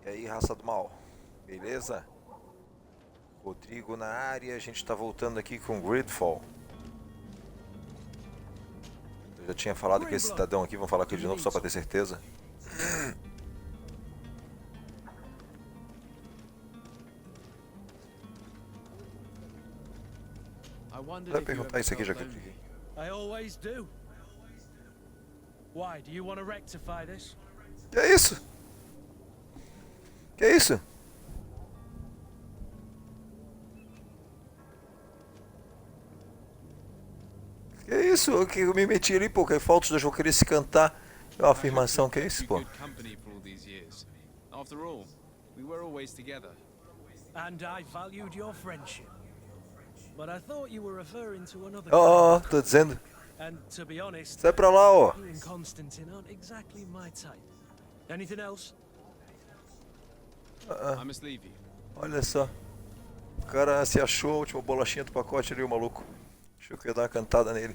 E aí, raça do mal, beleza? Rodrigo na área, a gente tá voltando aqui com Gridfall. Eu já tinha falado com esse cidadão aqui, vamos falar com ele de novo só pra ter certeza. Vai perguntar isso aqui já que eu cliquei. I always do. Why? Do you want to rectify this? Que é isso? Que é isso? Que é isso? O que eu me meti ali, pô? Que falta de eu querer se cantar. É uma afirmação, que é isso, pô? After all, we were always together. And I valued your friendship. But I thought you were referring to another. Ó, tô dizendo. And to be honest, Sai pra lá, ó. you and Constantine aren't exactly my type. Anything else? I must leave you. Olha só. O cara se achou a última bolachinha do pacote ali, o maluco. Achou que eu ia dar uma cantada nele.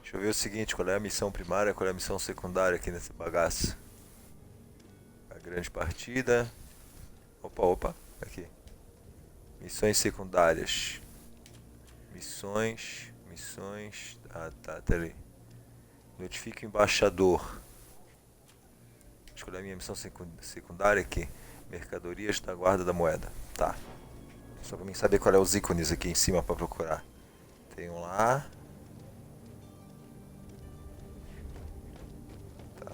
Deixa eu ver o seguinte, qual é a missão primária, qual é a missão secundária aqui nesse bagaço. A grande partida. Opa, aqui. Missões secundárias. Missões. Ah, tá ali. Notifica o embaixador. Escolher a minha missão secundária aqui. Mercadorias da guarda da moeda. Tá. Só pra mim saber qual é os ícones aqui em cima pra procurar. Tem um lá. Tá.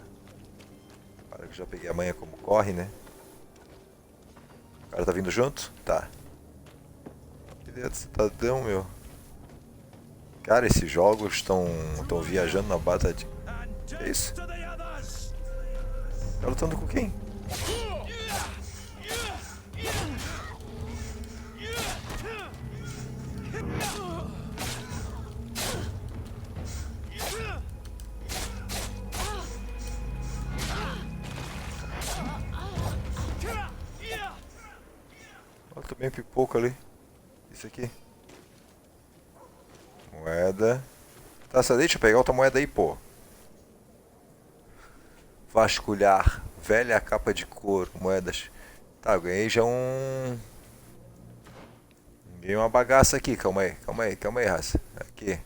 Para que já peguei a manha como corre, né? O cara tá vindo junto? Tá. Beleza, cidadão, meu. Cara, esses jogos estão viajando na batata. Que é isso? Tá lutando com quem? Ó, tô bem pipoco ali. Isso aqui. Moeda. Tá, só deixa eu pegar outra moeda aí, pô. Vasculhar. Velha capa de couro. Moedas. Tá, eu ganhei já um... Ganhei uma bagaça aqui. Calma aí, raça. Aqui.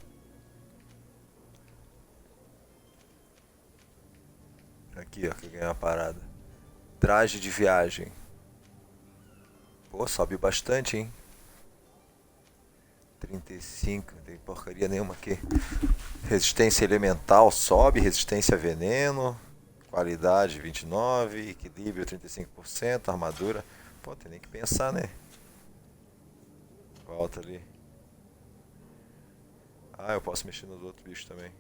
Aqui, ó, que eu ganhei uma parada. Traje de viagem. Pô, sobe bastante, hein. 35, não tem porcaria nenhuma aqui. Resistência elemental sobe, resistência a veneno, qualidade 29, equilíbrio 35%, armadura. Pô, tem nem que pensar, né? Volta ali. Ah, eu posso mexer nos outros bichos também.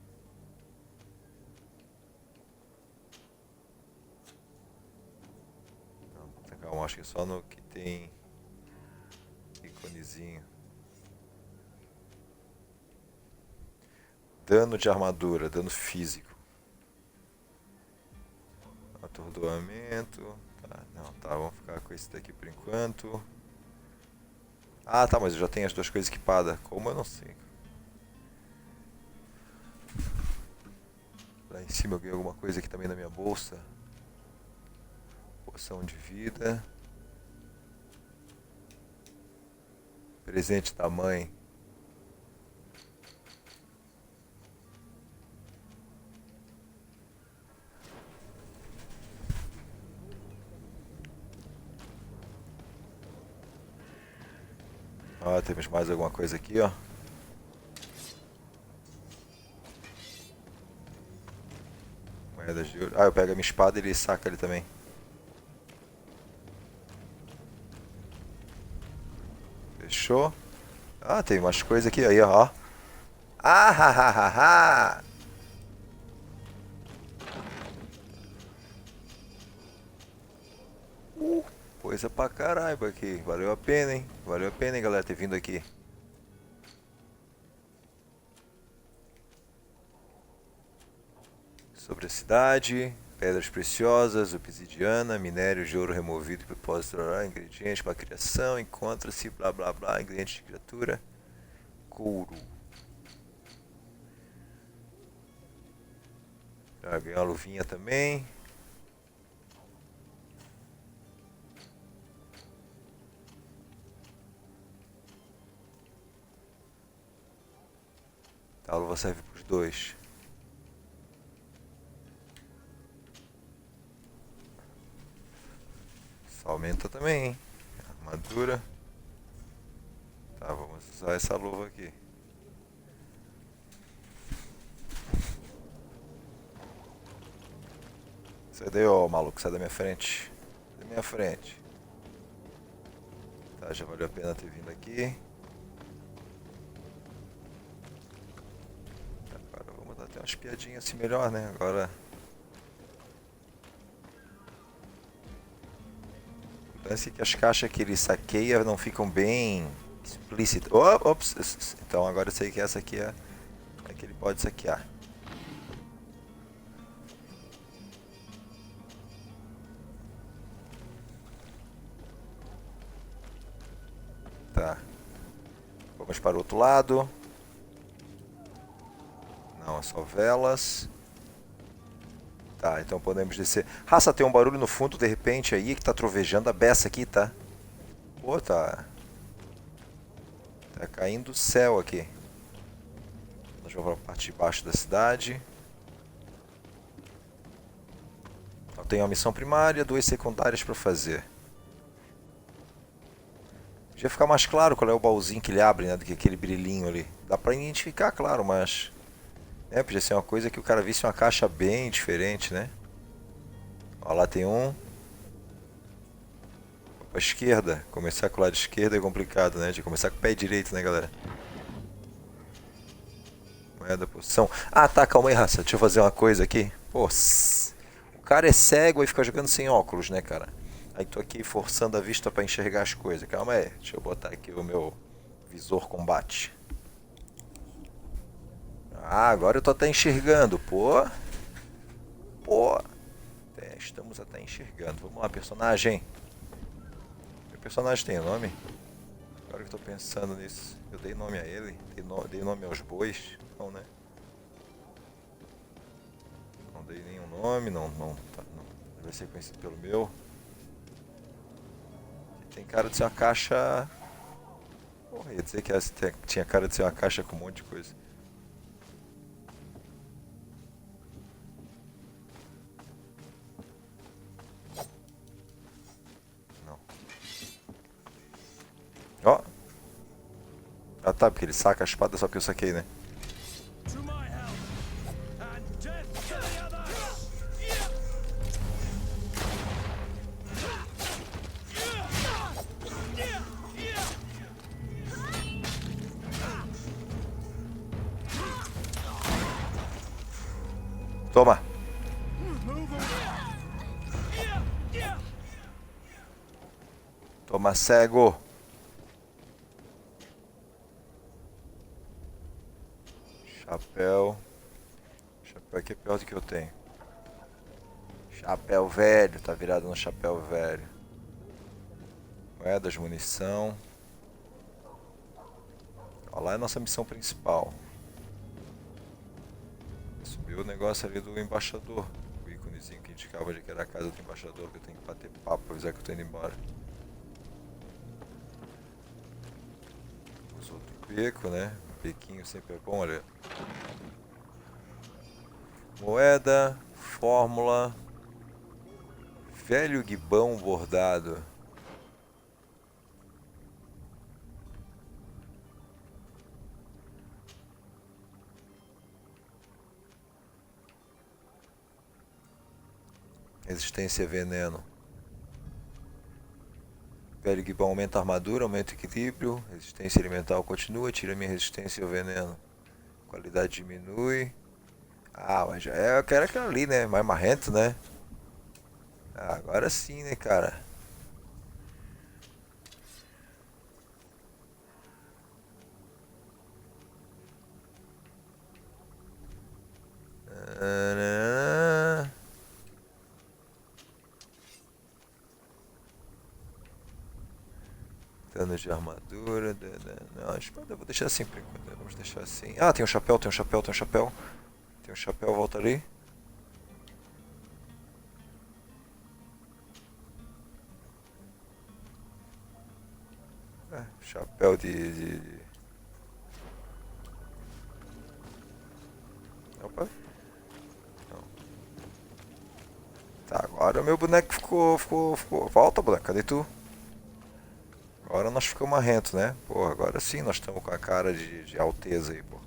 Não, calma, acho que só no que tem íconezinho. Dano de armadura, dano físico. Atordoamento. Tá, não, tá, vamos ficar com esse daqui por enquanto. Ah, tá, mas eu já tenho as duas coisas equipadas. Como eu não sei. Lá em cima eu ganhei alguma coisa aqui também na minha bolsa. Poção de vida. Presente da mãe. Ó, temos mais alguma coisa aqui, ó. Moedas de ouro. Ah, eu pego a minha espada e ele saca ele também. Fechou. Ah, tem umas coisas aqui, aí, ó. Ah, ha, ha, ha, ha. Coisa pra caralho aqui. Valeu a pena, hein? Valeu a pena, hein, galera, ter vindo aqui. Sobre a cidade. Pedras preciosas, obsidiana, minério de ouro removido e propósito, ingredientes para criação, encontra-se, blá blá blá, ingredientes de criatura, couro. Já ganhei uma luvinha também. A luva serve para os dois. Isso aumenta também, hein? Armadura. Tá, vamos usar essa luva aqui. Sai daí, ó, maluco, sai da minha frente. Da minha frente. Tá, já valeu a pena ter vindo aqui. Agora vamos dar até umas piadinhas assim melhor, né? Agora. O lance é que as caixas que ele saqueia não ficam bem explícitas. Oh, ops! Então agora eu sei que essa aqui é que ele pode saquear. Tá. Vamos para o outro lado. Não, é só velas. Tá, então podemos descer. Raça, tem um barulho no fundo de repente aí que tá trovejando a beça aqui, tá? Pô, tá. Tá caindo o céu aqui. Nós vamos para a parte de baixo da cidade. Eu tenho uma missão primária, 2 secundárias para fazer. Podia ficar mais claro qual é o baúzinho que ele abre, né? Do que aquele brilhinho ali. Dá pra identificar, claro, mas... podia ser uma coisa que o cara visse uma caixa bem diferente, né? Ó, lá tem um. Vou pra esquerda. Começar com o lado esquerdo é complicado, né? De começar com o pé direito, né, galera? Moeda, posição. Ah, tá, calma aí, raça. Deixa eu fazer uma coisa aqui. Pô, o cara é cego e fica jogando sem óculos, né, cara? Aí tô aqui forçando a vista pra enxergar as coisas. Calma aí, deixa eu botar aqui o meu visor combate. Ah, agora eu tô até enxergando, pô. Pô. Estamos até enxergando. Vamos lá, personagem. Meu personagem tem nome? Agora que eu tô pensando nisso. Eu dei nome a ele? Dei nome aos bois? Não, né? Não dei nenhum nome, não. Ele vai ser conhecido pelo meu. Tem cara de ser uma caixa... Porra, ia dizer que tinha cara de ser uma caixa com um monte de coisa. Não. Ó. Ah tá, porque ele saca a espada só que eu saquei, né? To my help, and death to the others! Toma! Toma, cego! Chapéu. Chapéu aqui é pior do que eu tenho. Chapéu velho, tá virado no chapéu velho. Moedas, munição. Ó, lá é a nossa missão principal. Subiu o negócio ali do embaixador. O íconezinho que indicava onde era a casa do embaixador, que eu tenho que bater papo pra avisar que eu tô indo embora. Os outros beco, né? Bequinho sempre é bom, olha. Moeda, fórmula. Velho guibão bordado. Resistência a veneno. Velho guibão aumenta a armadura, aumenta o equilíbrio. Resistência elemental continua, tira minha resistência ao veneno. Qualidade diminui. Ah, mas já é, eu quero aquilo ali, né? Mais marrento, né? Ah, agora sim, né, cara? Ah, dano de armadura. Não, a espada eu vou deixar assim por enquanto. Vamos deixar assim. Ah, tem um chapéu, tem um chapéu, tem um chapéu. Tem um chapéu, volta ali. Chapéu de... meu boneco ficou. Volta, boneco, cadê tu? Agora nós ficamos marrentos, né? Pô, agora sim nós estamos com a cara de alteza aí, pô.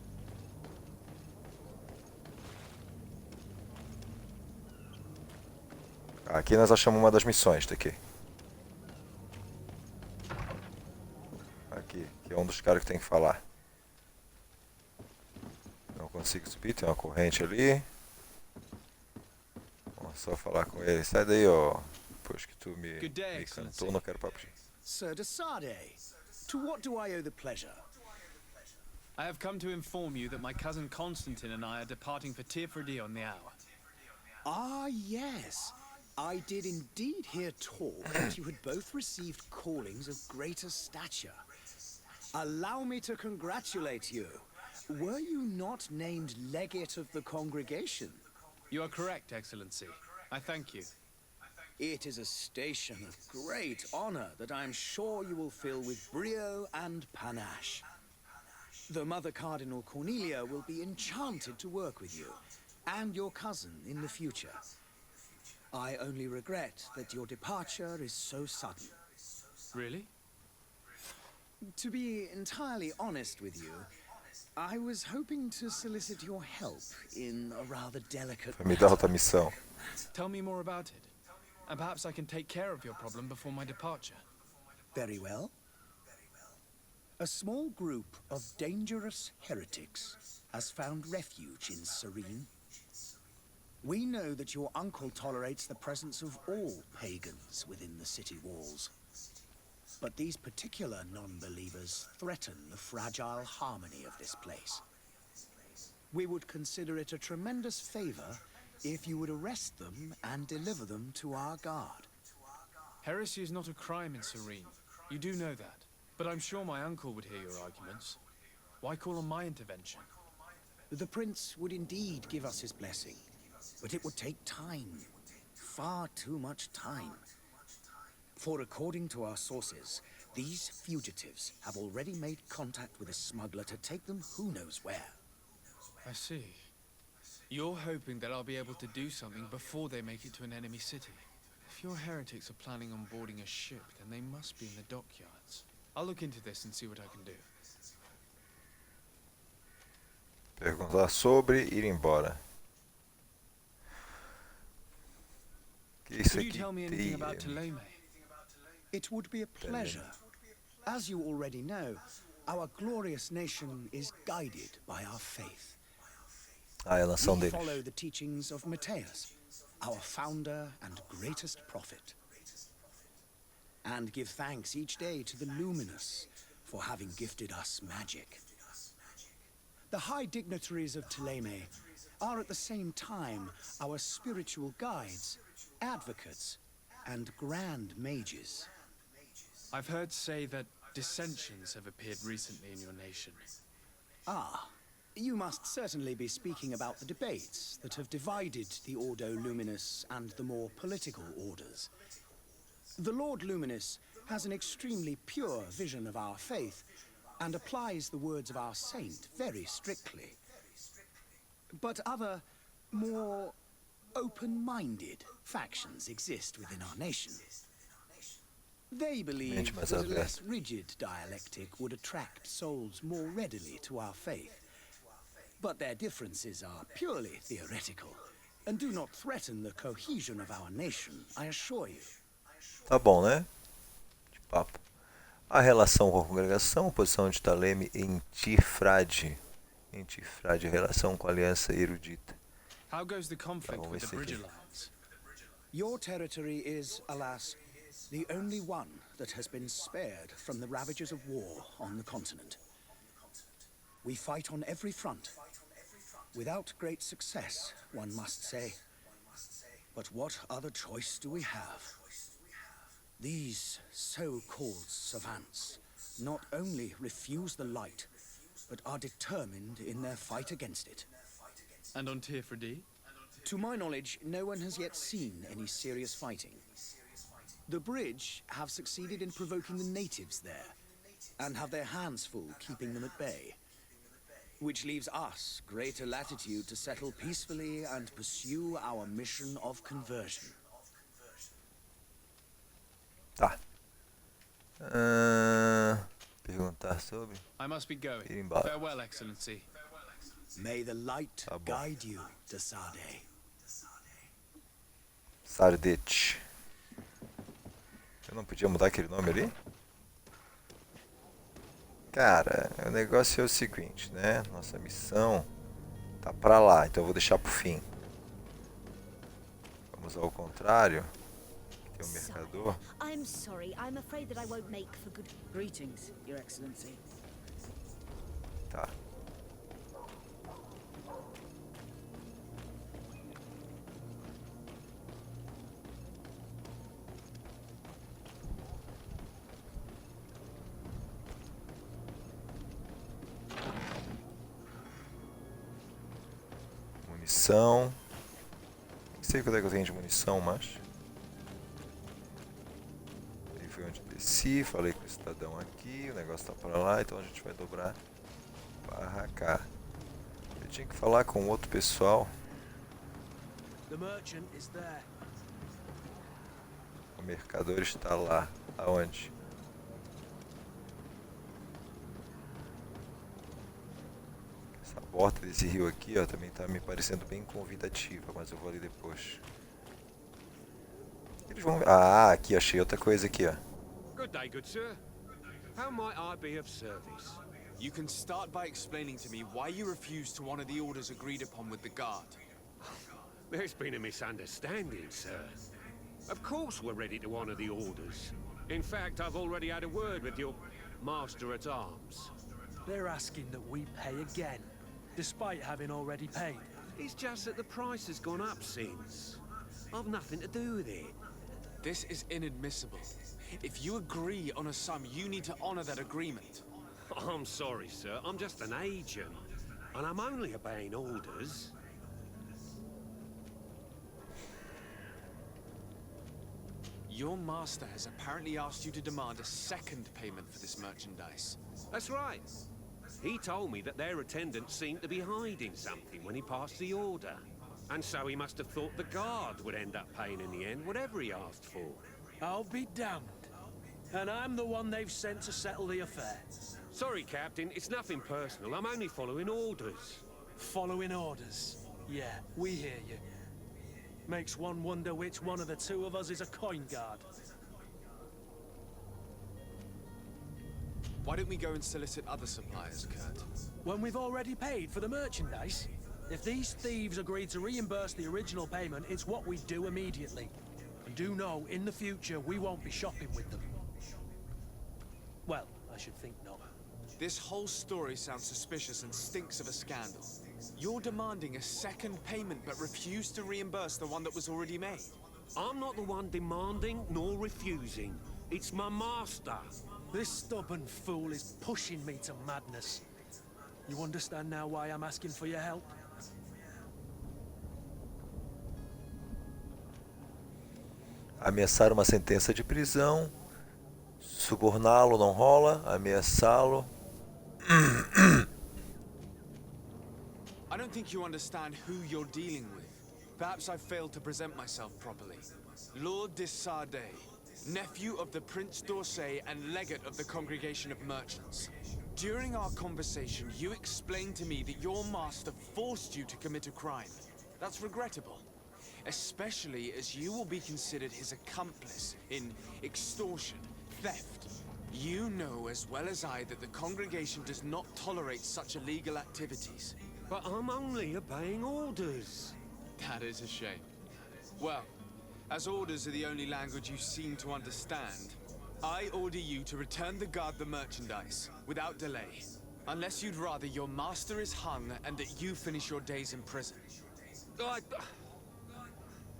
Aqui nós achamos uma das missões, tá aqui. Aqui, que é um dos caras que tem que falar. Não consigo subir, tem uma corrente ali. Vamos só falar com ele. Sai daí, ó. Depois que tu me cantou, não quero papo. Sir de Sardet, to what do I owe the pleasure? I have come to inform you that my cousin Constantine and I are departing for Preparativos on the hour. Ah, yes. I did indeed hear talk that you had both received callings of greater stature. Allow me to congratulate you. Were you not named legate of the congregation? You are correct, Excellency. I thank you. It is a station of great honor that I am sure you will fill with brio and panache. The Mother Cardinal Cornelia will be enchanted to work with you, and your cousin in the future. I only regret that your departure is so sudden. Really? To be entirely honest with you, I was hoping to solicit your help in a rather delicate Vai me dar outra missão. Tell me more about it, and perhaps I can take care of your problem before my departure. Very well. A small group of dangerous heretics has found refuge in Serene. We know that your uncle tolerates the presence of all pagans within the city walls. But these particular non-believers threaten the fragile harmony of this place. We would consider it a tremendous favor if you would arrest them and deliver them to our guard. Heresy is not a crime in Serene. You do know that. But I'm sure my uncle would hear your arguments. Why call on my intervention? The prince would indeed give us his blessing, but it would take time. Far too much time. For according to our sources, these fugitives have already made contact with a smuggler to take them who knows where. I see. You're hoping that I'll be able to do something before they make it to an enemy city. If your heretics are planning on boarding a ship, then they must be in the dockyards. I'll look into this and see what I can do. Perguntar sobre ir embora. Que isso Could you aqui tell me anything tem? about Ptolemy? It would be a pleasure. As you already know, our glorious nation is guided by our faith. Ah, é a nação We deles. follow the teachings of Matthias, our founder and greatest prophet, and give thanks each day to the Luminous for having gifted us magic. The high dignitaries of Ptolemy are at the same time our spiritual guides, advocates, and grand mages. I've heard say that dissensions have appeared recently in your nation. Ah, you must certainly be speaking about the debates that have divided the Ordo Luminous and the more political orders. The Lord Luminous has an extremely pure vision of our faith and applies the words of our saint very strictly. But other, more open-minded factions exist within our nation. They believe that a less rigid dialectic would attract souls more readily to our faith. But their differences are purely theoretical and do not threaten the cohesion of our nation, I assure you. Tá bom, né? De papo. A relação com a congregação, posição de Ptolemy em Tifrade. Em Tifrade, relação com a aliança erudita. How goes the conflict vamos with ver the se Bridge aqui. Alliance? Your territory is, alas, the only one that has been spared from the ravages of war on the continent. We fight on every front, without great success, one must say. But what other choice do we have? These so-called savants not only refuse the light, but are determined in their fight against it. And on Tifrade? To my knowledge, no one has yet seen any serious fighting. The bridge have succeeded in provoking the natives there, and have their hands full keeping them at bay. Which leaves us greater latitude to settle peacefully and pursue our mission of conversion. Perguntar sobre. I must be going. Ir embora. Farewell, Excellency. May the light Tá bom. guide you to Sardet. Sardet. Eu não podia mudar aquele nome ali? Cara, o negócio é o seguinte, né? Nossa missão tá pra lá, então eu vou deixar pro fim. Vamos ao contrário. Tem um mercador. I'm sorry. I'm afraid that I won't make for good. Greetings, Your Excellency. Tá. Munição. Nem sei quanto é que eu tenho de munição, mas. Aí foi onde desci, falei com o cidadão aqui, o negócio tá pra lá, então a gente vai dobrar para cá. Eu tinha que falar com outro pessoal. The merchant is there. O mercador está lá. Aonde? Essa porta desse rio aqui, ó, também tá me parecendo bem convidativa, mas eu vou ali depois. Eles vão... Ah, aqui, achei outra coisa aqui, ó. Good day, good sir. How might I be of service? You can start by explaining to me why you refused to honor the orders agreed upon with the guard. There's been a misunderstanding, sir. Of course we're ready to honor the orders. In fact, I've already had a word with your master-at-arms. They're asking that we pay again, despite having already paid. It's just that the price has gone up since. I've nothing to do with it. This is inadmissible. If you agree on a sum, you need to honor that agreement. I'm sorry, sir. I'm just an agent. And I'm only obeying orders. Your master has apparently asked you to demand a second payment for this merchandise. That's right. He told me that their attendant seemed to be hiding something when he passed the order. And so he must have thought the guard would end up paying in the end, whatever he asked for. I'll be damned. And I'm the one they've sent to settle the affair. Sorry, Captain, it's nothing personal. I'm only following orders. Following orders. Yeah, we hear you. Makes one wonder which one of the two of us is a coin guard. Why don't we go and solicit other suppliers, Kurt? When we've already paid for the merchandise? If these thieves agreed to reimburse the original payment, it's what we do immediately. And do know, in the future, we won't be shopping with them. Well, I should think not. This whole story sounds suspicious and stinks of a scandal. You're demanding a second payment but refuse to reimburse the one that was already made. I'm not the one demanding nor refusing. It's my master. This stubborn fool is pushing me to madness. You understand now why I'm asking for your help? Ameaçar uma sentença de prisão. Suborná-lo não rola. Ameaçá-lo. I don't think you understand who you're dealing with. Perhaps I failed to present myself properly. Lord de Sardet, nephew of the Prince d'Orsay and legate of the Congregation of Merchants. During our conversation, you explained to me that your master forced you to commit a crime. That's regrettable, especially as you will be considered his accomplice in extortion, theft. You know as well as I that the Congregation does not tolerate such illegal activities. But I'm only obeying orders. That is a shame. Well, as orders are the only language you seem to understand, I order you to return the guard the merchandise, without delay. Unless you'd rather your master is hung and that you finish your days in prison.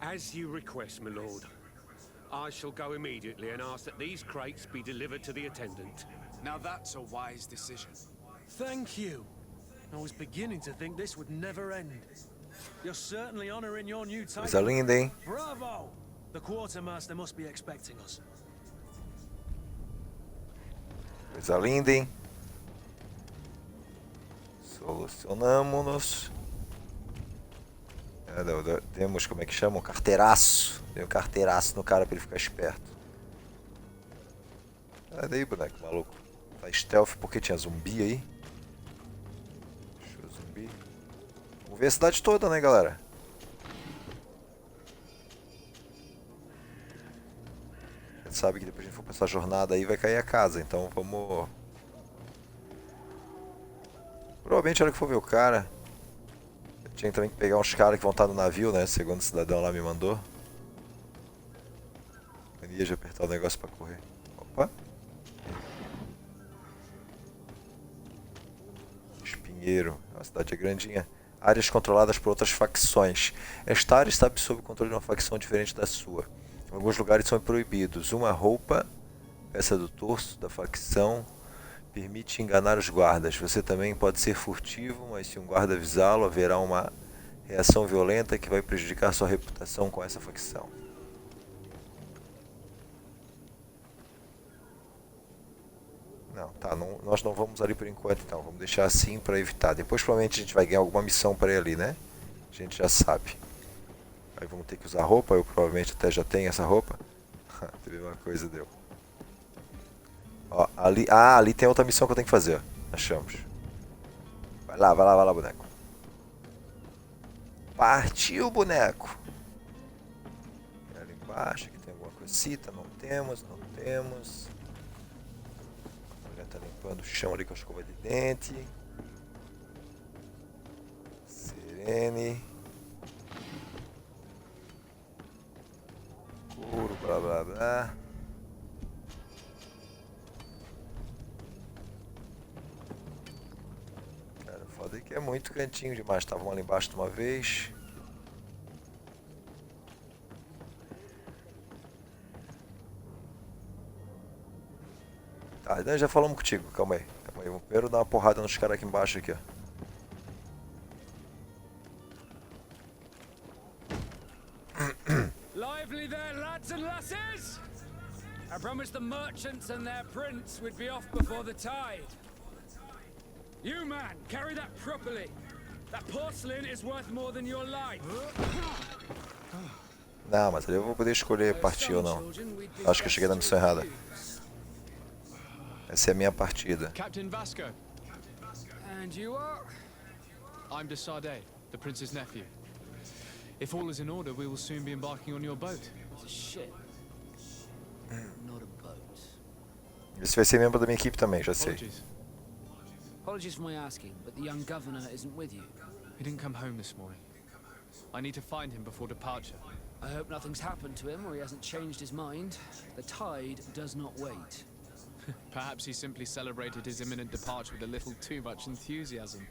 As you request, my lord. I shall go immediately and ask that these crates be delivered to the attendant. Now that's a wise decision. Thank you. I was beginning to think this would never end. You're certainly honoring your new title. Coisa linda, hein? Bravo! The quartermaster must be expecting us. Coisa linda, hein? Solucionamos-nos. Temos, como é que chama? Um carteiraço. Dei um carteiraço no cara pra ele ficar esperto. Sai daí, boneco maluco. Tá stealth porque tinha zumbi aí. Deixa eu zumbi. Vamos ver a cidade toda, né, galera? A gente sabe que depois a gente for pra essa jornada aí vai cair a casa, então vamos... Provavelmente na hora que for ver o cara... Eu tinha também que pegar uns caras que vão estar no navio, né? Segundo o cidadão lá me mandou. Mania de apertar o negócio pra correr. Opa! Espinheiro. A cidade é grandinha. Áreas controladas por outras facções. Esta área está sob o controle de uma facção diferente da sua. Em alguns lugares são proibidos. Uma roupa, peça do torso da facção, permite enganar os guardas. Você também pode ser furtivo, mas se um guarda avisá-lo, haverá uma reação violenta que vai prejudicar sua reputação com essa facção. Não, tá, nós não vamos ali por enquanto, então. Vamos deixar assim para evitar. Depois provavelmente a gente vai ganhar alguma missão para ir ali, né? A gente já sabe. Aí vamos ter que usar roupa, eu provavelmente até já tenho essa roupa. A mesma coisa deu. Ó, ali, ali tem outra missão que eu tenho que fazer, ó. Achamos. Vai lá, vai lá, vai lá, boneco. Partiu, boneco. Ali embaixo, aqui tem alguma coisita, não temos, não temos. A mulher tá limpando o chão ali com a escova de dente. Serene. Couro, blá blá blá. Cara, foda aí que é muito cantinho demais. Estavam ali embaixo de uma vez. Tá, já falamos contigo, calma aí. Calma aí, vamos primeiro dar uma porrada nos caras aqui embaixo aqui, ó. Lively there, lads and lasses! I promised the merchants and their prince we'd be off before the tide. You, man, carry that properly. That porcelain is worth more than your life. Não, mas ali eu vou poder escolher partir ou não. Acho que eu cheguei na missão errada. Essa é a minha partida. Captain Vasco, And you are? I'm de Sardet, the prince's nephew. If all is in order, we will soon be embarking on your boat. It's a ship, not a boat. Esse vai ser membro da minha equipe também, já sei. Apologies. Apologies for my asking, but the young governor isn't with you. He didn't come home this morning. I need to find him before departure. I hope nothing's happened to him or he hasn't changed his mind. The tide does not wait. Perhaps he simply celebrated his imminent departure with a little too much enthusiasm.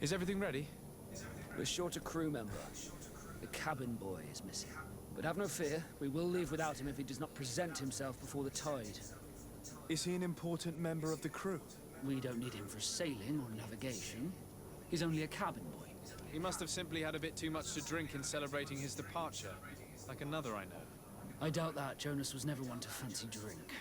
Is everything ready? We're short a crew member. The cabin boy is missing. But have no fear, we will leave without him if he does not present himself before the tide. Is he an important member of the crew? We don't need him for sailing or navigation. He's only a cabin boy. He must have simply had a bit too much to drink in celebrating his departure, like another I know. I doubt that. Jonas was never one to fancy drink.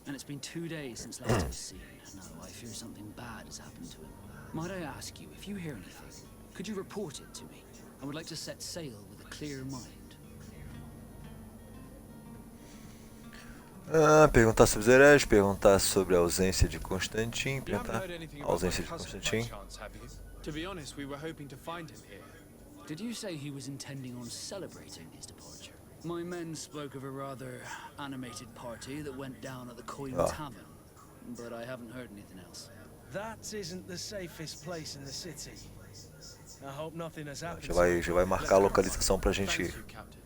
And it's been 2 days since last he was seen. No, I fear something bad has happened to him. Might I ask you, if you hear anything, could you report it to me? I would like to set sail with a clear mind. Perguntar sobre os hereges, perguntar sobre a ausência de Constantine, You haven't perguntar heard anything a about my ausência de cousin by Constantine. chance, have you? To be honest, we were hoping to find him here. Did you say he was intending on celebrating his departure? My men spoke of a rather animated party that went down at the Coin Tavern, but I haven't heard anything else. That isn't the safest place in the city. I hope nothing has happened. Já vai marcar a localização pra gente Thank ir. you, Captain.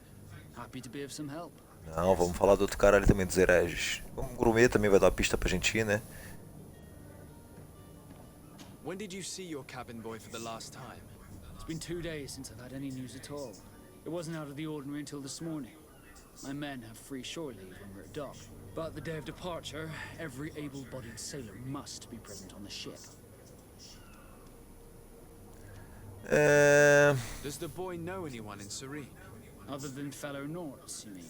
Happy to be of some help. Não, vamos falar do outro cara ali também, dos hereges. O gourmet também vai dar uma pista pra gente ir, né? When did you see your cabin boy for the last time? It's been 2 days since I've had any news at all. It wasn't out of the ordinary until this morning. My men have free shore leave when we're at dock. But the day of departure, every able-bodied sailor must be present on the ship. Does the boy know anyone in Serene? Other than fellow Nords, you mean?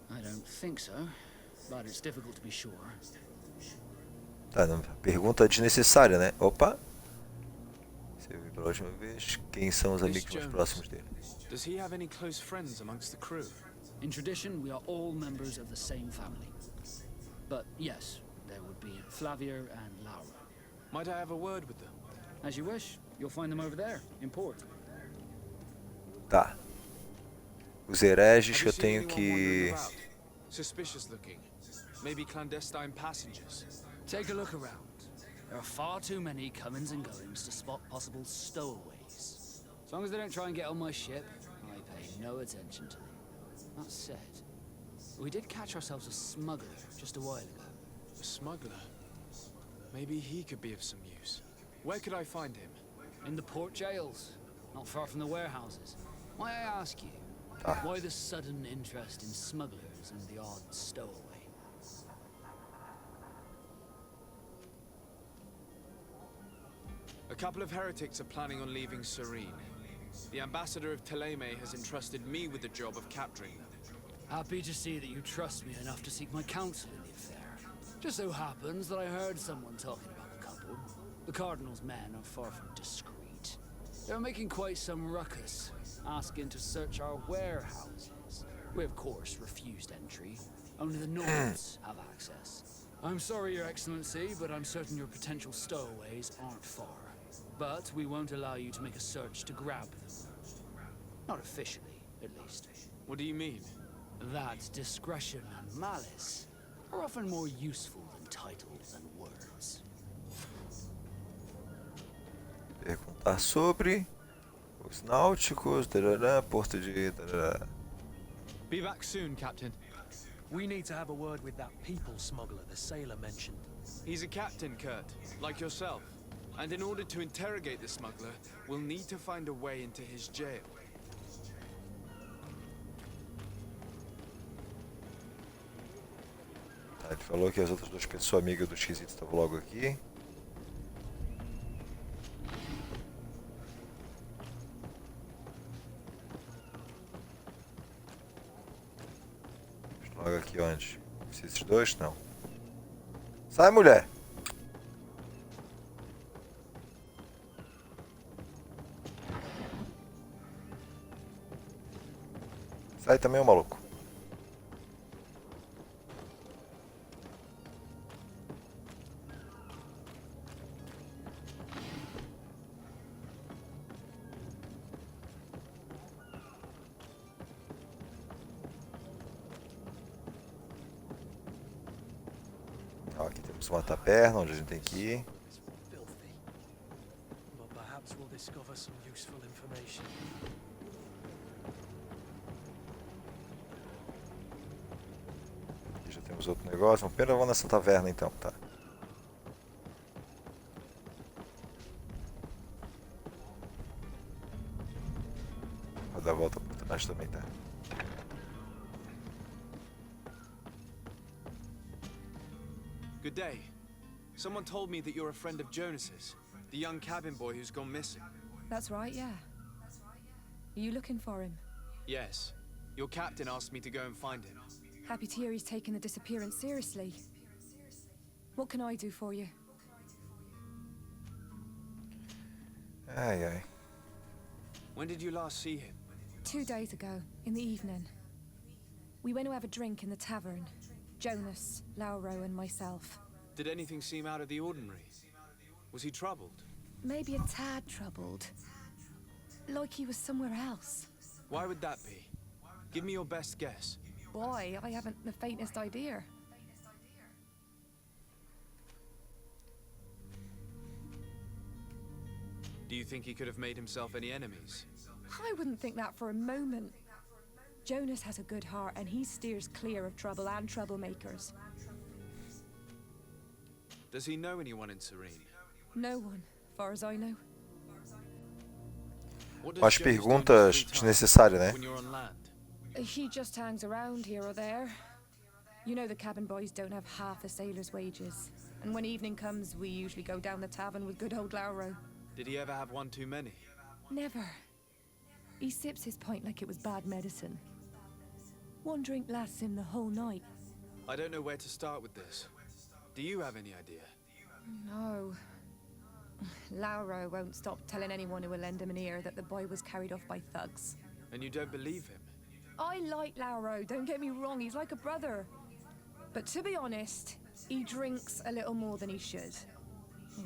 I don't think so, but it's difficult to be sure. Tá, não, pergunta desnecessária, né? Opa! Você viu pela última vez? Quem são os amigos mais próximos dele? Does he have any close friends amongst the crew? In tradition, we are all members of the same family. But yes, there would be Flavia and Laura. Might I have a word with them? As you wish. You'll find them over there, in port. Tá. Os hereges Have que you eu seen tenho anyone que... wandering about? Suspicious looking. Maybe clandestine passengers. Take a look around. There are far too many comings and goings to spot possible stowaways. As long as they don't try and get on my ship, I pay no attention to them. That said, we did catch ourselves a smuggler just a while ago. A smuggler? Maybe he could be of some use. Where could I find him? In the port jails, not far from the warehouses. May I ask you, why the sudden interest in smugglers and the odd stowaway? A couple of heretics are planning on leaving Serene. The ambassador of Teleme has entrusted me with the job of capturing them. Happy to see that you trust me enough to seek my counsel in the affair. Just so happens that I heard someone talking about the couple. The Cardinal's men are far from discreet. They're making quite some ruckus, asking to search our warehouses. We, of course, refused entry. Only the nobles have access. I'm sorry, Your Excellency, but I'm certain your potential stowaways aren't far. But we won't allow you to make a search to grab them. Not officially, at least. What do you mean? That discretion and malice are often more useful than titles and words. Perguntar sobre os náuticos, darará, porto de... darará. Be back soon, Captain. We need to have a word with that people smuggler the sailor mentioned. He's a captain, Kurt, like yourself. And in order to interrogate the smuggler, we'll need to find a way into his jail. Tá, ele falou que as outras duas pessoas amigas do X estavam logo aqui. Logo aqui onde? Esses dois? Não. Sai, mulher! Sai também, ô maluco. Ó, aqui temos uma taberna onde a gente tem que ir. It's filthy. But perhaps we'll discover some useful information. Aqui já temos outro negócio. Apenas vamos nessa taverna então, tá? Vou dar a volta por trás também, tá? Good day. Someone told me that you're a friend of Jonas's, the young cabin boy who's gone missing. That's right, yeah. Are you looking for him? Yes. Your captain asked me to go and find him. Happy to hear he's taken the disappearance seriously. What can I do for you? Ai, ai. When did you last see him? 2 days ago, in the evening. We went to have a drink in the tavern. Jonas, Lauro, and myself. Did anything seem out of the ordinary? Was he troubled? Maybe a tad troubled. Like he was somewhere else. Why would that be? Give me your best guess. Boy, I haven't the faintest idea. Do you think he could have made himself any enemies? I wouldn't think that for a moment. Jonas has a good heart and he steers clear of trouble and troublemakers. Does he know anyone in Serene? No one, far as I know. What Umas does Jonas do in his perguntas free time desnecessárias, né? when you're on land? He just hangs around here or there. You know the cabin boys don't have half a sailor's wages. And when evening comes, we usually go down the tavern with good old Lauro. Did he ever have one too many? Never. He sips his pint like it was bad medicine. One drink lasts him the whole night. I don't know where to start with this. Do you have any idea? No. Lauro won't stop telling anyone who will lend him an ear that the boy was carried off by thugs. And you don't believe him? I like Lauro, don't get me wrong, he's like a brother. But to be honest, He drinks a little more than he should.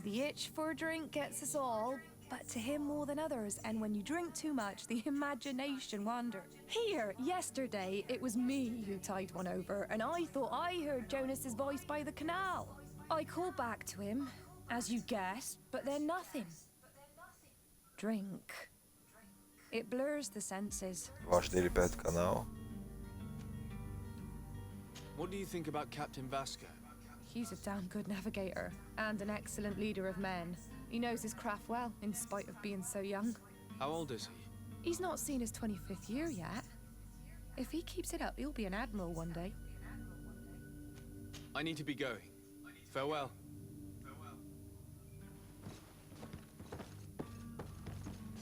The itch for a drink gets us all, but to him more than others, and when you drink too much, the imagination wanders. Here, yesterday, it was me who tied one over, and I thought I heard Jonas's voice by the canal. I called back to him, as you guessed, but then nothing. Drink. It blurs the senses. Gosto dele perto do canal. What do you think about Captain Vasco? He's a damn good navigator, and an excellent leader of men. He knows his craft well, in spite of being so young. How old is he? He's not seen his 25th year yet. If he keeps it up, he'll be an admiral one day. I need to be going. Farewell.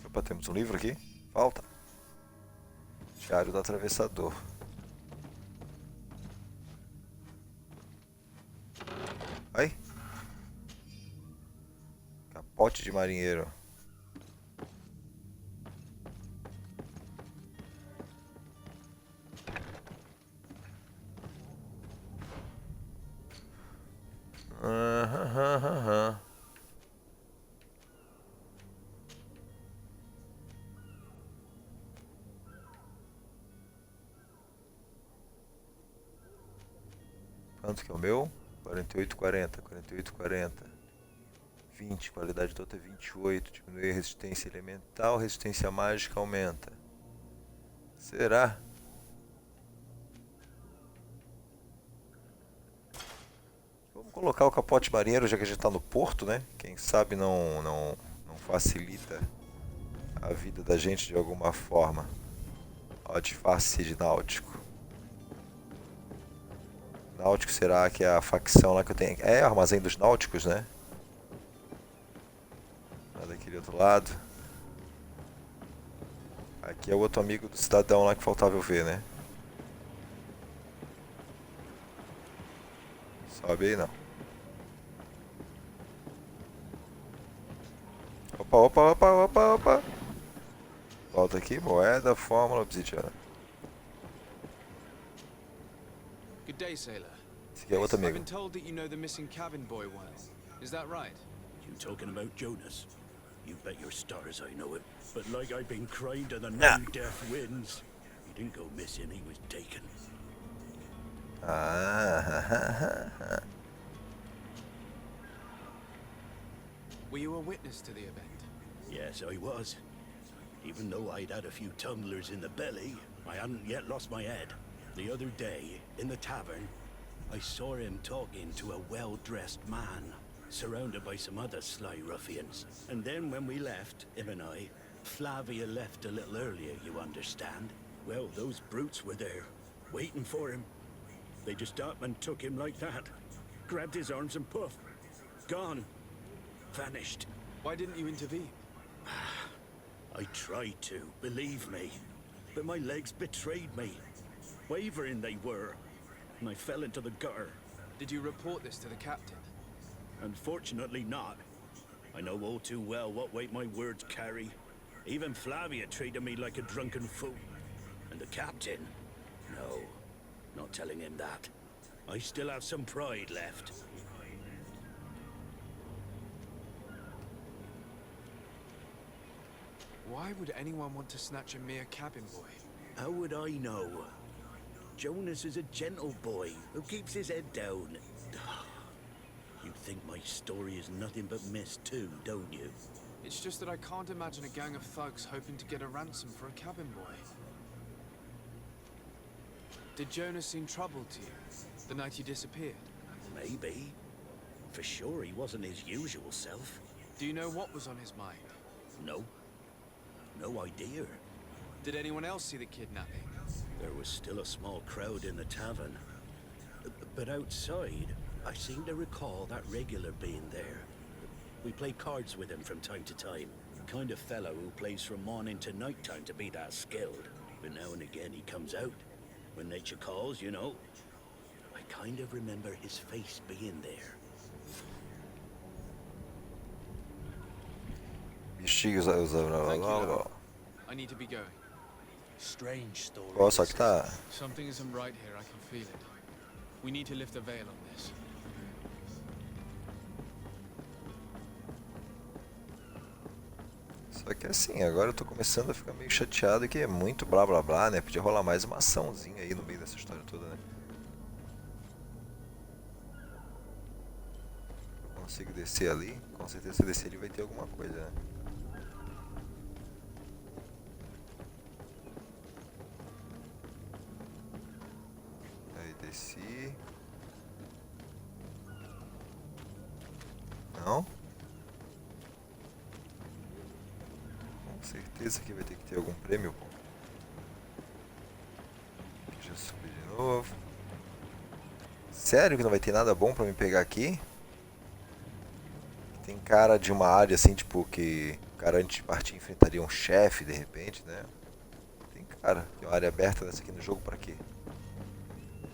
Opa, temos um livro aqui. Falta. Diário do Atravessador. Ai. Capote de marinheiro. Quanto que é o meu? 48,40, 48,40. 20, qualidade total é 28. Diminuir a resistência elemental, resistência mágica aumenta. Será? Vamos colocar o capote marinheiro, já que a gente está no porto, né? Quem sabe não facilita a vida da gente de alguma forma. Ó, disfarce de náutico. Náutico será que é a facção lá que eu tenho? É, armazém dos náuticos, né? Lá daquele outro lado. Aqui é o outro amigo do cidadão lá que faltava eu ver, né? Sobe aí não. Opa, opa, opa, opa, opa. Volta aqui, moeda, fórmula, obsidiana. Good day, sailor. Esse aqui é outro I've amigo. been told that you know the missing cabin boy well. Is that right? You talking about Jonas? You bet your stars I know it. But like I've been crying to the non-deaf winds, he didn't go missing, he was taken. Were you a witness to the event? Yes, I was. Even though I'd had a few tumblers in the belly, I hadn't yet lost my head. The other day, in the tavern, I saw him talking to a well-dressed man, surrounded by some other sly ruffians. And then when we left, him and I, Flavia left a little earlier, you understand. Well, those brutes were there, waiting for him. They just up and took him like that. Grabbed his arms and poof. Gone. Vanished. Why didn't you intervene? I tried to, believe me. But my legs betrayed me. Wavering they were, and I fell into the gutter. Did you report this to the captain? Unfortunately not. I know all too well what weight my words carry. Even Flavia treated me like a drunken fool. And the captain? No, not telling him that. I still have some pride left. Why would anyone want to snatch a mere cabin boy? How would I know? Jonas is a gentle boy who keeps his head down. You think my story is nothing but mist too, don't you? It's just that I can't imagine a gang of thugs hoping to get a ransom for a cabin boy. Did Jonas seem troubled to you the night he disappeared? Maybe. For sure he wasn't his usual self. Do you know what was on his mind? No. No idea. Did anyone else see the kidnapping? There was still a small crowd in the tavern. But outside, I seem to recall that regular being there. We play cards with him from time to time. The kind of fellow who plays from morning to night time to be that skilled. But now and again he comes out. When nature calls, you know. I kind of remember his face being there. Bexigas Thank you, Lord. I need to be going. Strange story. Ó, só que tá. Something isn't right here, I can feel it. We need to lift the veil on this. Só que assim, agora eu tô começando a ficar meio chateado que é muito blá blá blá, né? Podia rolar mais uma açãozinha aí no meio dessa história toda, né? Consigo descer ali, com certeza se eu descer ali vai ter alguma coisa, né? Aí desci. Não? Com certeza que vai ter que ter algum prêmio, pô. Aqui já subi de novo. Sério que não vai ter nada bom pra me pegar aqui? Tem cara de uma área assim, tipo, que o cara antes de partir enfrentaria um chefe de repente, né? Tem cara, tem uma área aberta dessa aqui no jogo pra quê?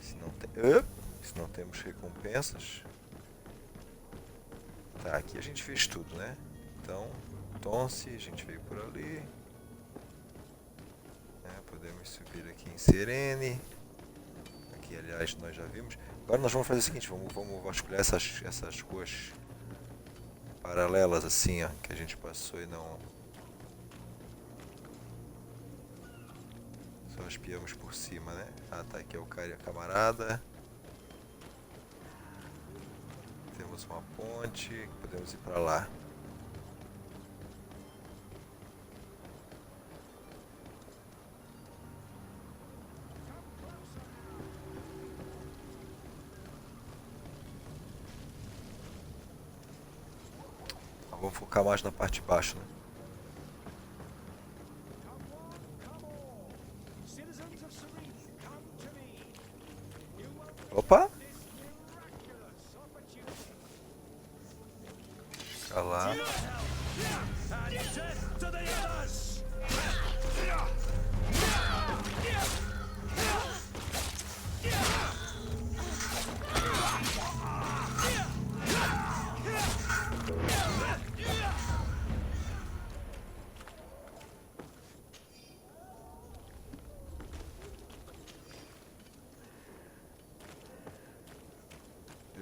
Se não, se não temos recompensas. Tá, aqui a gente fez tudo, né? Então, Tonce, a gente veio por ali. Podemos subir aqui em Serene. Aqui, aliás, nós já vimos. Agora nós vamos fazer o seguinte, vamos vasculhar essas ruas paralelas assim, ó, que a gente passou e não... Só espiamos por cima, né? Ah, tá, aqui é o cara e a camarada. Temos uma ponte, podemos ir pra lá. Vamos focar mais na parte de baixo, né? Opa! Fica lá.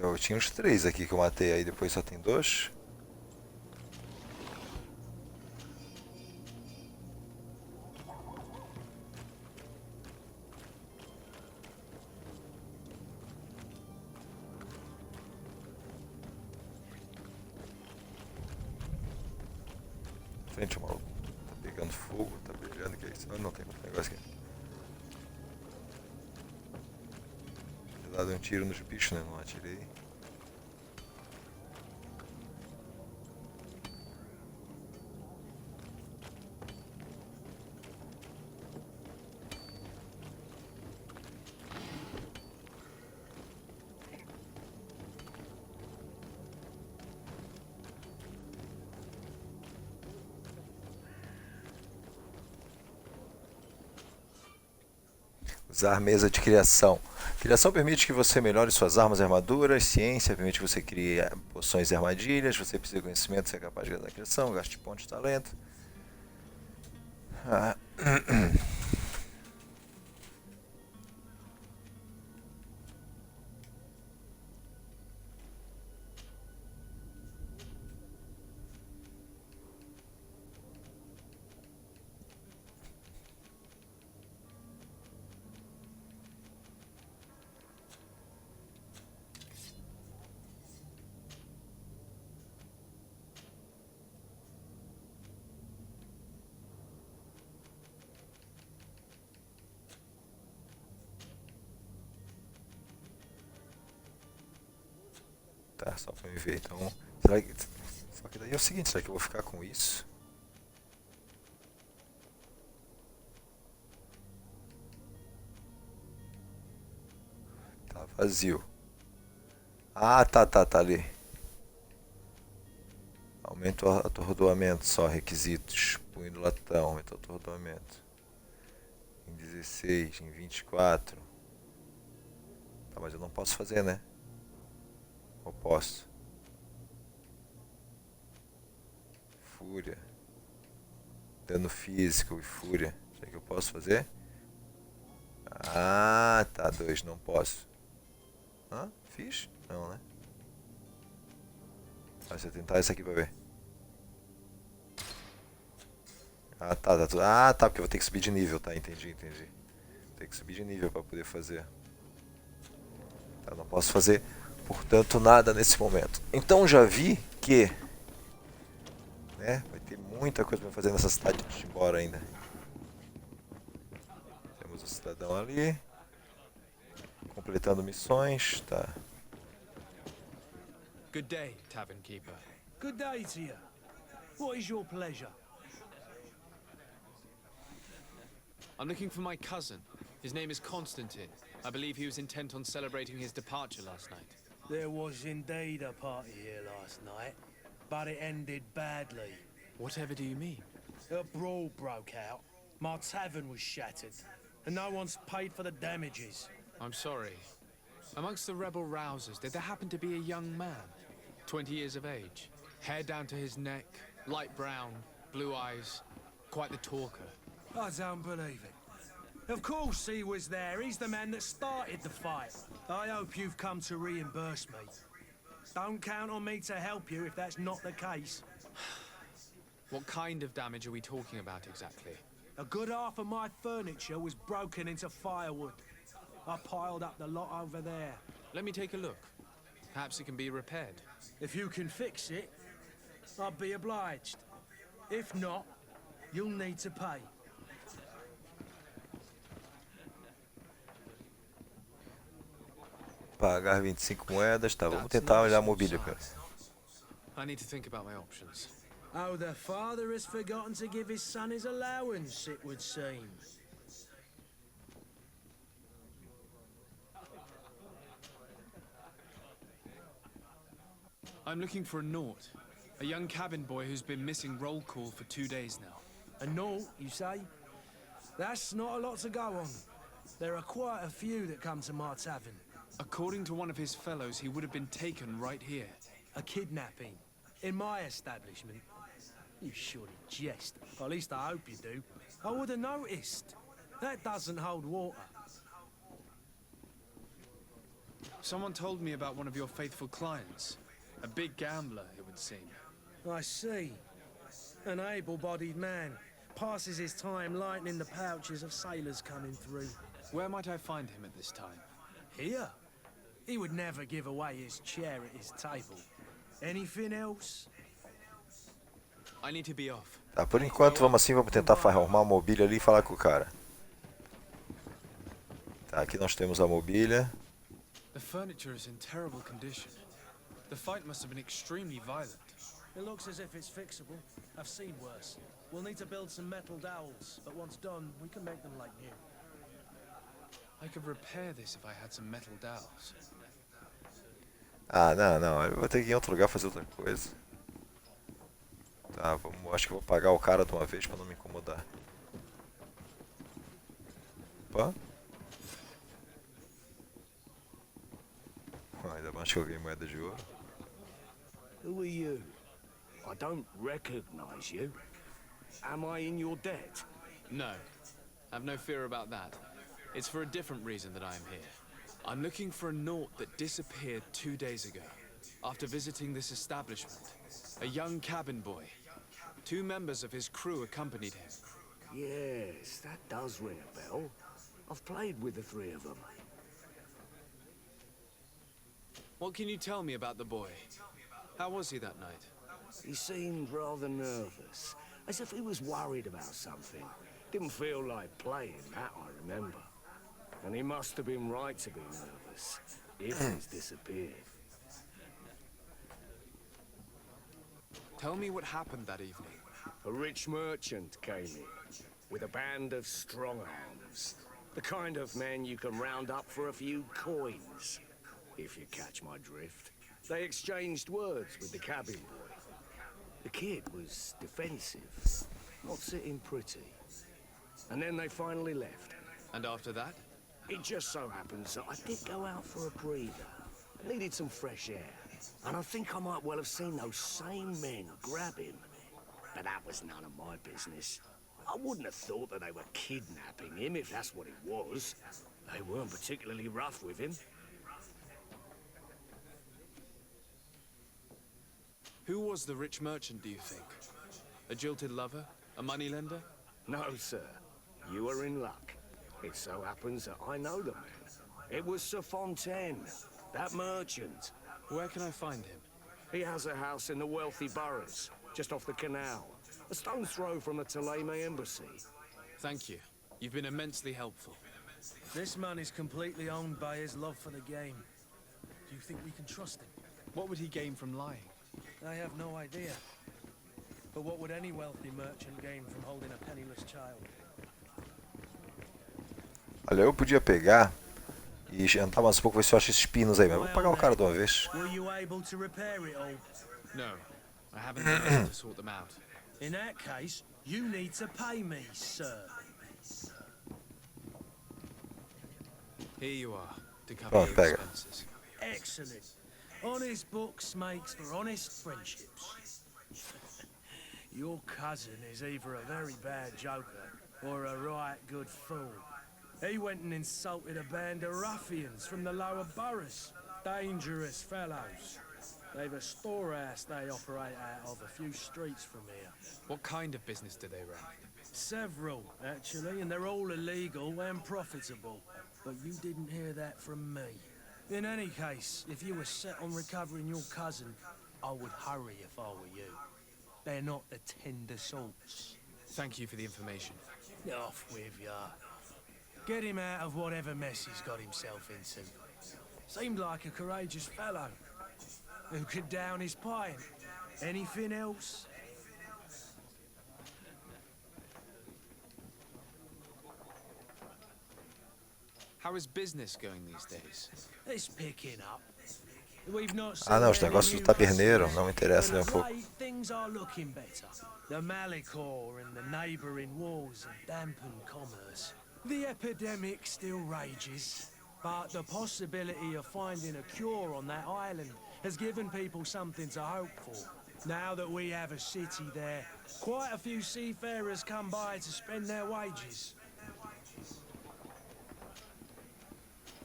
Eu tinha uns 3 aqui que eu matei, aí depois só tem 2. Frente, o maluco. Tá pegando fogo, tá brilhando, que é isso? Não tem outro negócio aqui. Tinha dado um tiro nos bichos, né? Não atirei. Usar mesa de criação. Criação permite que você melhore suas armas e armaduras. Ciência permite que você crie poções e armadilhas. Você precisa de conhecimento, você é capaz de ganhar criação. Gaste pontos de talento. Tá, só pra me ver. Então, só que daí é o seguinte, será que eu vou ficar com isso? Tá vazio. Ah, tá ali. Aumenta o atordoamento só, requisitos. Punho do latão, aumenta o atordoamento. Em 16, em 24. Tá, mas eu não posso fazer, né? Ou posso? Fúria. Dano físico e fúria. Será que eu posso fazer? Ah, tá, 2, não posso. Hã? Fiz? Não, né? Deixa eu tentar esse aqui pra ver. Ah, tá, ah, tá, porque eu vou ter que subir de nível, tá? Entendi. Tem que subir de nível pra poder fazer. Tá, não posso fazer, portanto, nada nesse momento. Então já vi que, né, vai ter muita coisa pra fazer nessa cidade de embora ainda. Temos o cidadão ali, completando missões, tá. Good day, tavern keeper. Good day to you. What is your pleasure? I'm looking for my cousin. His name is Constantine. I believe he was intent on celebrating his departure last night. There was indeed a party here last night, but it ended badly. Whatever do you mean? A brawl broke out. My tavern was shattered, and no one's paid for the damages. I'm sorry. Amongst the rebel rousers, did there happen to be a young man? 20 years of age. Hair down to his neck, light brown, blue eyes. Quite the talker. I don't believe it. Of course he was there. He's the man that started the fight. I hope you've come to reimburse me. Don't count on me to help you if that's not the case. What kind of damage are we talking about exactly? A good half of my furniture was broken into firewood. I piled up the lot over there. Let me take a look. Perhaps it can be repaired. If you can fix it, I'll be obliged. If not, you'll need to pay. Pagar 25 moedas, tá, vamos tentar olhar a mobília, cara. I need to think about my options. Oh, the father has forgotten to give his son his allowance, it would seem. I'm looking for a Naut, a young cabin boy who's been missing roll call for 2 days now. A Naut, you say? That's not a lot to go on. There are quite a few that come to my tavern. According to one of his fellows, he would have been taken right here. A kidnapping? In my establishment? You surely jest. Or at least I hope you do. I would have noticed. That doesn't hold water. Someone told me about one of your faithful clients. A big gambler, it would seem. I see. An able-bodied man. Passes his time lightening the pouches of sailors coming through. Where might I find him at this time? Here? He would never give away his chair at his table. Anything else? I need to be off. Tá, por enquanto vamos assim, vamos tentar arrumar a mobília ali e falar com o cara. Tá, aqui nós temos a mobília. The furniture is in terrible condition. The fight must have been extremely violent. It looks as if it's fixable. I've seen worse. We'll need to build some metal dowels, but once done, we can make them like new. I could repair this if I had some metal dowels. Ah, não, eu vou ter que ir em outro lugar fazer outra coisa. Tá, vamos, acho que eu vou pagar o cara de uma vez pra não me incomodar. Opa. Ainda mais que eu ganhei moeda de ouro. Who are you? I don't recognize you. Am I in your debt? No, have no fear about that. It's for a different reason that I am here. I'm looking for a Naut that disappeared 2 days ago, after visiting this establishment. A young cabin boy. 2 members of his crew accompanied him. Yes, that does ring a bell. I've played with the 3 of them. What can you tell me about the boy? How was he that night? He seemed rather nervous, as if he was worried about something. Didn't feel like playing, that I remember. And he must have been right to be nervous, if he's disappeared. Tell me what happened that evening. A rich merchant came in, with a band of strong arms. The kind of men you can round up for a few coins, if you catch my drift. They exchanged words with the cabin boy. The kid was defensive, not sitting pretty. And then they finally left. And after that? It just so happens that I did go out for a breather. Needed some fresh air. And I think I might well have seen those same men grab him. But that was none of my business. I wouldn't have thought that they were kidnapping him, if that's what it was. They weren't particularly rough with him. Who was the rich merchant, do you think? A jilted lover? A moneylender? No, sir. You are in luck. It so happens that I know the man. It was Sir Fontaine, that merchant. Where can I find him? He has a house in the wealthy boroughs, just off the canal. A stone's throw from the Theleme embassy. Thank you. You've been immensely helpful. This man is completely owned by his love for the game. Do you think we can trust him? What would he gain from lying? I have no idea. But what would any wealthy merchant gain from holding a penniless child? Olha, eu podia pegar e jantar mais um pouco, ver se eu acho esses pinos aí, mas eu vou pagar o cara de uma vez. Were you able to repair it all? No. I haven't been able to sort them out. In that case, you need to pay me, sir. Here you are, to cover Pronto, your pega. expenses. Excellent. Honest books makes for honest friendships. Your cousin is either a very bad joker or a right good fool. He went and insulted a band of ruffians from the lower boroughs. Dangerous fellows. They've a storehouse they operate out of a few streets from here. What kind of business do they run? Several, actually, and they're all illegal and profitable. But you didn't hear that from me. In any case, if you were set on recovering your cousin, I would hurry if I were you. They're not the tender sorts. Thank you for the information. Off with ya. Get him out of whatever mess he's got himself into. Seemed like a courageous fellow who could down his pint. Anything else? How is business going these days? It's picking up. We've not Ah não, os negócios do taberneiro não me interessam nem um pouco. Things are looking better. The Malicor and the neighbouring wars have dampened commerce. The epidemic still rages, but the possibility of finding a cure on that island has given people something to hope for. Now that we have a city there, quite a few seafarers come by to spend their wages.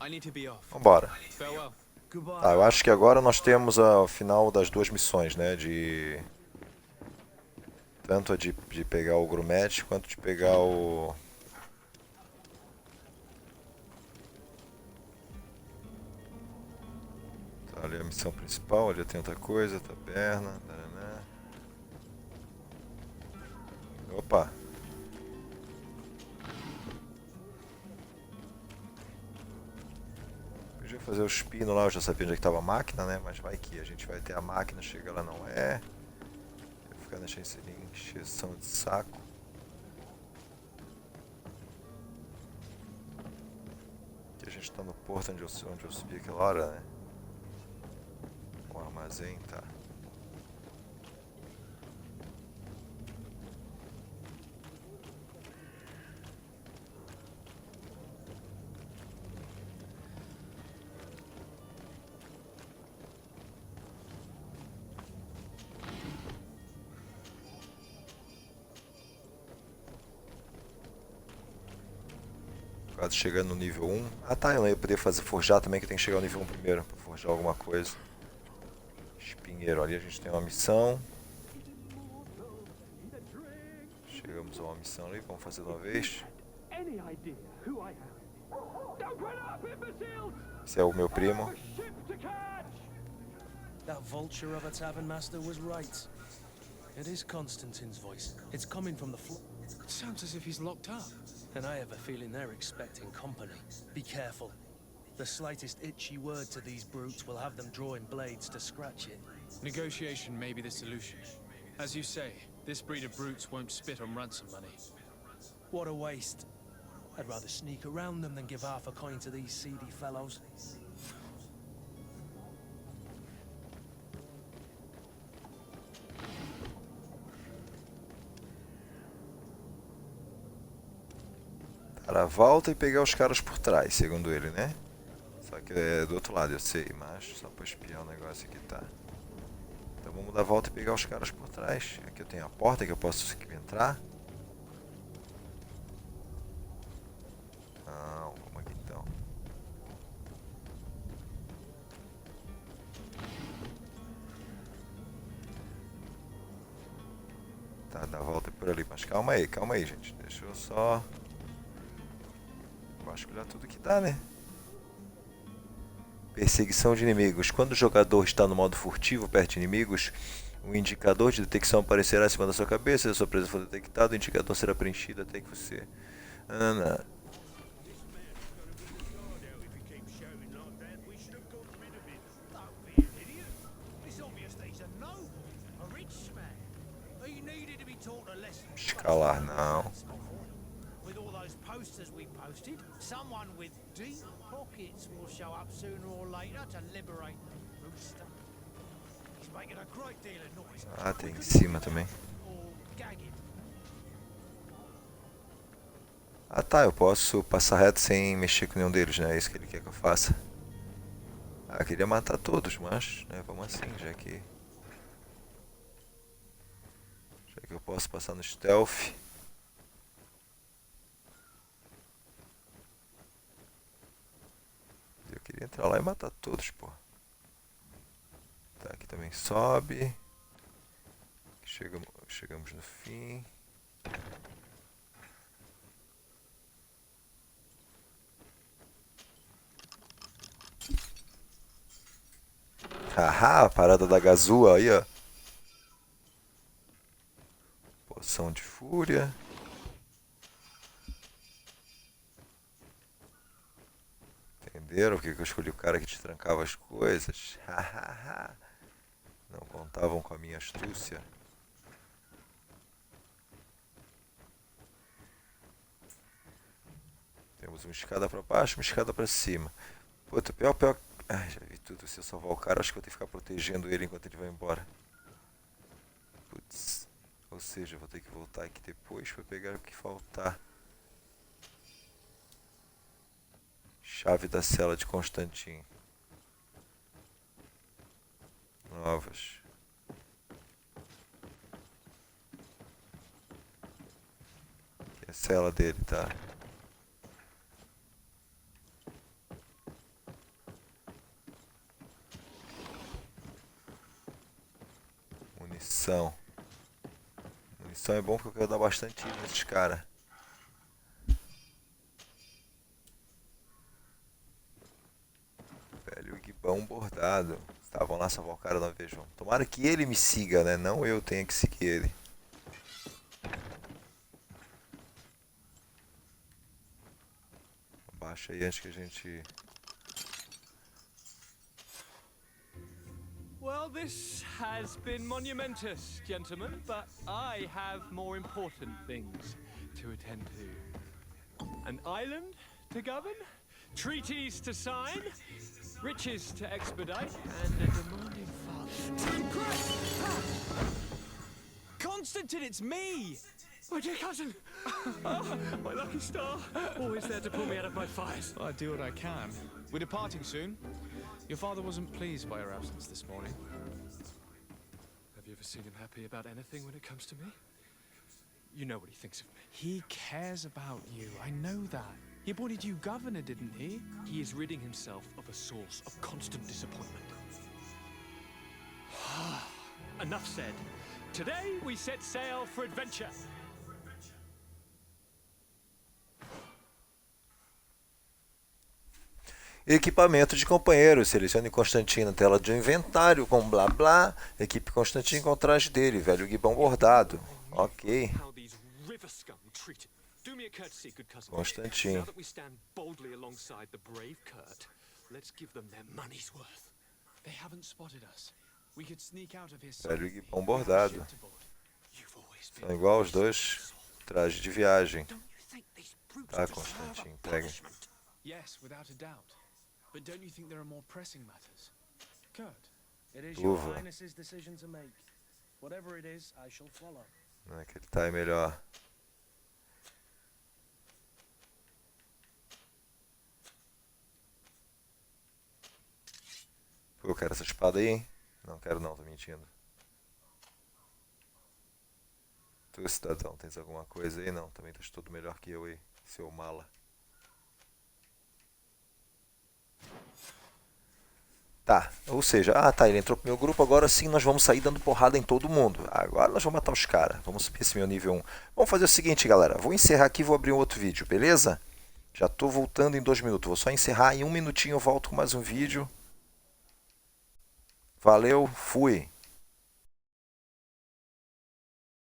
I need to be off. Vambora. Farewell. Goodbye. Tá, eu acho que agora nós temos o final das duas missões, né? Tanto a de pegar o grumete quanto de pegar o... Tá, ali a missão principal, ali tem outra coisa, taberna... Taraná. Opa! Podia fazer os pinos lá, eu já sabia onde é que estava a máquina, né? Mas vai que a gente vai ter a máquina, chega lá, não é. Vou ficar nessa encheção de saco. Aqui a gente está no porto onde eu subi aquela hora, né? O armazém, tá. Quase chegando no nível 1. Ah tá, eu não ia poder forjar também, que tem que chegar ao nível 1 primeiro, para forjar alguma coisa. Espinheiro, ali a gente tem uma missão. Chegamos a uma missão ali, vamos fazer de uma vez. Esse é o meu primo. That vulture of a tavern master was right. It is Constantine's voice. It's coming from the floor. It sounds as if he's locked up. And I have a feeling they're expecting company. Be careful. The slightest itchy word to these brutes will have them drawing blades to scratch it. Negotiation may be the solution. As you say, this breed of brutes won't spit on ransom money. What a waste. I'd rather sneak around them than give half a coin to these seedy fellows. Dar a volta e pegar os caras por trás, segundo ele, né? Só que é do outro lado, eu sei, mas só pra espiar o negócio aqui, tá. Então vamos dar a volta e pegar os caras por trás. Aqui eu tenho a porta que eu posso entrar. Não, vamos aqui então. Tá, dar a volta por ali. Mas calma aí, gente. Deixa eu só vasculhar tudo que dá, né? Perseguição de inimigos. Quando o jogador está no modo furtivo perto de inimigos, um indicador de detecção aparecerá acima da sua cabeça. Se a sua presença for detectada, o indicador será preenchido até que você... Escalar não. With all those posters we posted, someone with deep pockets will show up sooner or later to liberate the rooster. He's making a great deal of noise. Ah, tem em cima também. Or gag him. Ah tá, eu posso passar reto sem mexer com nenhum deles, né? É isso que ele quer que eu faça. Ah, eu queria matar todos, mas, né, vamos assim, já que eu posso passar no stealth. Eu queria entrar lá e matar todos, pô. Tá, aqui também sobe. Chegamos no fim. Haha, a parada da gazua aí, ó. Poção de fúria. Entenderam porque eu escolhi o cara que te trancava as coisas? Hahaha. Não contavam com a minha astúcia. Temos uma escada pra baixo, uma escada pra cima. Puta, pior. Ai, já vi tudo. Se eu salvar o cara, acho que vou ter que ficar protegendo ele enquanto ele vai embora. Putz. Ou seja, vou ter que voltar aqui depois pra pegar o que faltar. Chave da cela de Constantine. Novas. Aqui é a cela dele, tá? Munição. Munição é bom porque eu quero dar bastante tiro nesses caras. Velho guibão bordado. Tá, vamos lá salvar o cara de uma vez, vamos. Tomara que ele me siga, né? Não eu tenha que seguir ele. Abaixa aí antes que a gente... Well, this has been monumentous, gentlemen, but I have more important things to attend to. An island to govern, treaties to sign, riches to expedite, and a demanding father. Constantine, it's me! My dear cousin! Oh, my lucky star! Always there to pull me out of my fires. I do what I can. We're departing soon. Your father wasn't pleased by your absence this morning. Have you ever seen him happy about anything when it comes to me? You know what he thinks of me. He cares about you, I know that. He appointed you governor, didn't he? He is ridding himself of a source of constant disappointment. Enough said. Today we set sail for adventure. Equipamento de companheiro. Selecione Constantine na tela de inventário com blá blá. Equipe Constantine com o traje dele, velho guibão bordado. Ok. Constantine. Now that we stand boldly alongside the brave Kurt, let's give them their money's worth. They haven't spotted us. We could sneak out of here. Velho guibão bordado. São igual os dois trajes de viagem. Tá, Constantine, pega. Yes, without a doubt. But don't you think there are more pressing matters? Kurt. It is your highness's decision to make. Whatever it is, I shall follow. Não é que ele tá aí melhor. Pô, eu quero essa espada aí, hein? Não quero não, tô mentindo. Tu, cidadão, tens alguma coisa aí? Não, também estás todo melhor que eu aí, seu mala. Tá, ou seja, tá, ele entrou pro meu grupo, agora sim nós vamos sair dando porrada em todo mundo. Agora nós vamos matar os caras. Vamos subir esse meu nível 1. Vamos fazer o seguinte, galera. Vou encerrar aqui e vou abrir um outro vídeo, beleza? Já tô voltando em 2 minutos. Vou só encerrar, em 1 minutinho eu volto com mais um vídeo. Valeu, fui!